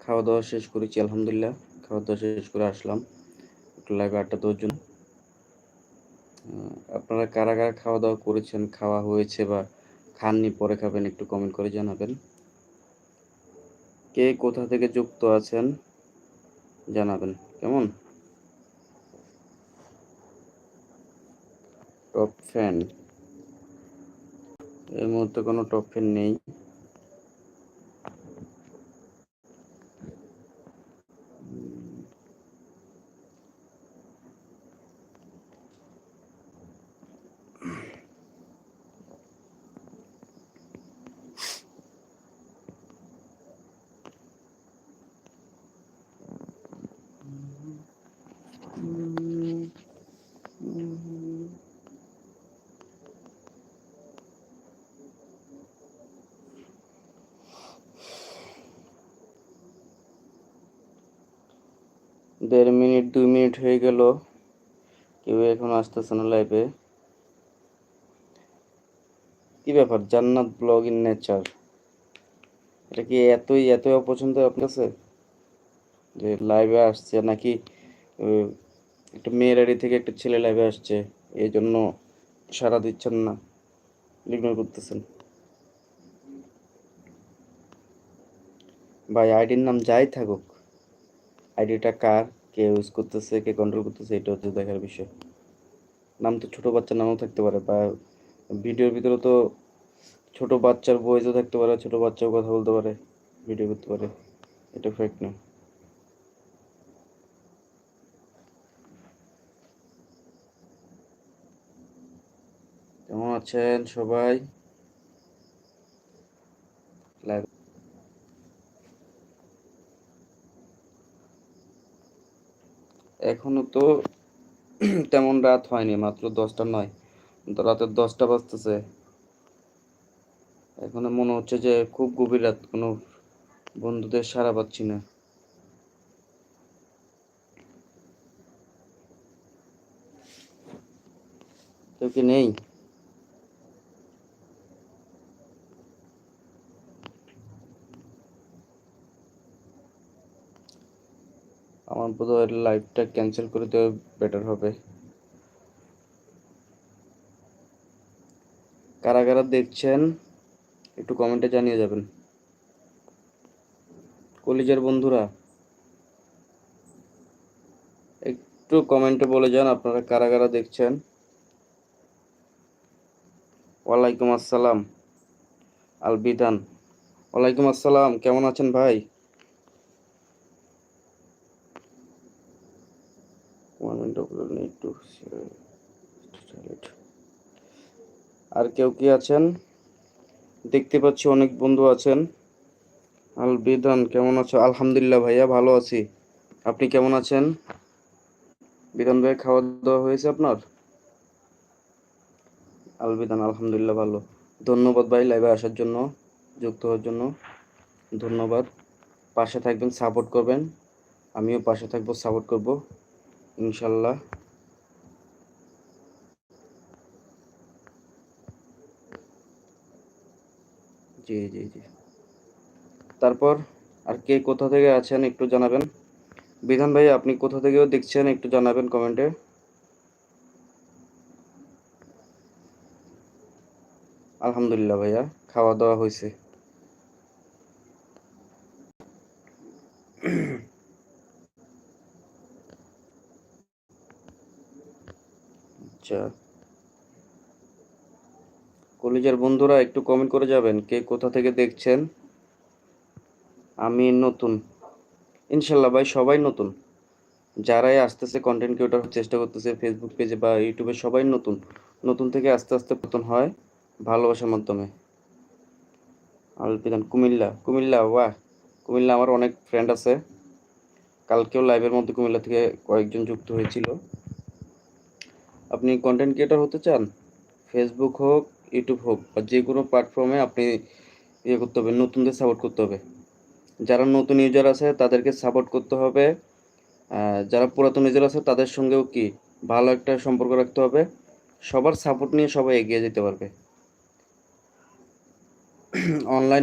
খাওয়া দাওয়া শেষ করেছি, আলহামদুলিল্লাহ। খাওয়া দাওয়া শেষ করে আসলাম একটু লাইভে আড্ডা দেওয়ার জন্য। আপনারা কারা কারা খাওয়া দাওয়া করেছেন, খাওয়া হয়েছে বা খাননি, পরে খাবেন, একটু কমেন্ট করে জানাবেন। কে কোথা থেকে যুক্ত আছেন জানাবেন, কেমন? টপ ফ্যান, এই মুহূর্তে কোনো টপ ফ্যান নেই। দেড় মিনিট 2 মিনিট হয়ে গেল, কেউ এখন আসতেছে না লাইভে। কি ব্যাপার, জান্নাত ব্লগ ইন নেচার, এটা কি এতই অপছন্দ আপনার কাছে যে লাইভে আসছে, নাকি একটা মেয়ের আইডি থেকে একটা ছেলে লাইভে আসছে এই জন্য সাড়া দিচ্ছেন না, ইগনোর করতেছেন? ভাই আইডির নাম যাই থাকুক, আইডিটা কার, কে ইউজ করতেছে, কে কন্ট্রোল করতেছে, এটা হচ্ছে দেখার বিষয়। নাম তো ছোট বাচ্চার নামও থাকতে পারে, বা ভিডিওর ভিতরে তো ছোট বাচ্চার ভয়েসও থাকতে পারে, ছোট বাচ্চাও কথা বলতে পারে, ভিডিও করতে পারে, এটা ফেক না। কেমন আছেন সবাই? লাইভ এখনো তো তেমন রাত হয়নি, মাত্র 10টা নয়, তো রাতের 10টা বাজতেছে। এখনো মনে হচ্ছে যে খুব গভীর রাত, কোনো বন্ধুদের সাড়া পাচ্ছি না। কেউ কি নেই? আমার বোধহয় লাইভটা ক্যান্সেল করে দেওয়া বেটার হবে। কারা কারা দেখছেন একটু কমেন্টে জানিয়ে যাবেন। কলিজার বন্ধুরা একটু কমেন্টে বলে যান আপনারা কারা কারা দেখছেন। ওয়ালাইকুম আসসালাম আল বিধান, ওয়ালাইকুম আসসালাম, কেমন আছেন ভাই? আর কেউ কি আছেন? দেখতে পাচ্ছি অনেক বন্ধু আছেন। আল বিধান কেমন আছো? আলহামদুলিল্লাহ ভাইয়া, ভালো আছি। আপনি কেমন আছেন? বিধান ভাই, খাওয়া দাওয়া হয়েছে আপনার? আল বিধান আলহামদুলিল্লাহ ভালো। ধন্যবাদ ভাই লাইভে আসার জন্য, যুক্ত হওয়ার জন্য ধন্যবাদ। পাশে থাকবেন, সাপোর্ট করবেন, আমিও পাশে থাকবো, সাপোর্ট করব ইনশাল্লাহ। জি জি জি। তারপর আর কে কোথা থেকে আছেন একটু জানাবেন। বিধান ভাই আপনি কোথা থেকেও দেখছেন একটু জানাবেন কমেন্টে। আলহামদুলিল্লাহ ভাইয়া, খাওয়া দাওয়া হয়েছে। আচ্ছা, কলিজার বন্ধুরা একটু কমেন্ট করে যাবেন কে কোথা থেকে দেখছেন। আমি নতুন, ইনশাল্লাহ ভাই সবাই নতুন, যারাই আসতেছে কন্টেন্ট ক্রিয়েটর চেষ্টা করতেছে ফেসবুক পেজে বা ইউটিউবে, সবাই নতুন। নতুন থেকে আস্তে আস্তে পতন হয় ভালোবাসার মাধ্যমে। আলপিদান কুমিল্লা, কুমিল্লা, ওয়াহ! কুমিল্লা আমার অনেক ফ্রেন্ড আছে, কালকেও লাইভের মধ্যে কুমিল্লা থেকে কয়েকজন যুক্ত হয়েছিল। আপনি কন্টেন্ট ক্রিয়েটর হতে চান, ফেসবুক হোক, ইউটিউব হোক, বা যে কোনো প্ল্যাটফর্মে আপনি ইয়ে করতে হবে, নতুনদের সাপোর্ট করতে হবে। যারা নতুন ইউজার আছে তাদেরকে সাপোর্ট করতে হবে, যারা পুরাতন ইউজার আছে তাদের সঙ্গেও কি ভালো একটা সম্পর্ক রাখতে হবে। সবার সাপোর্ট নিয়ে সবাই এগিয়ে যেতে পারবে। অনলাইন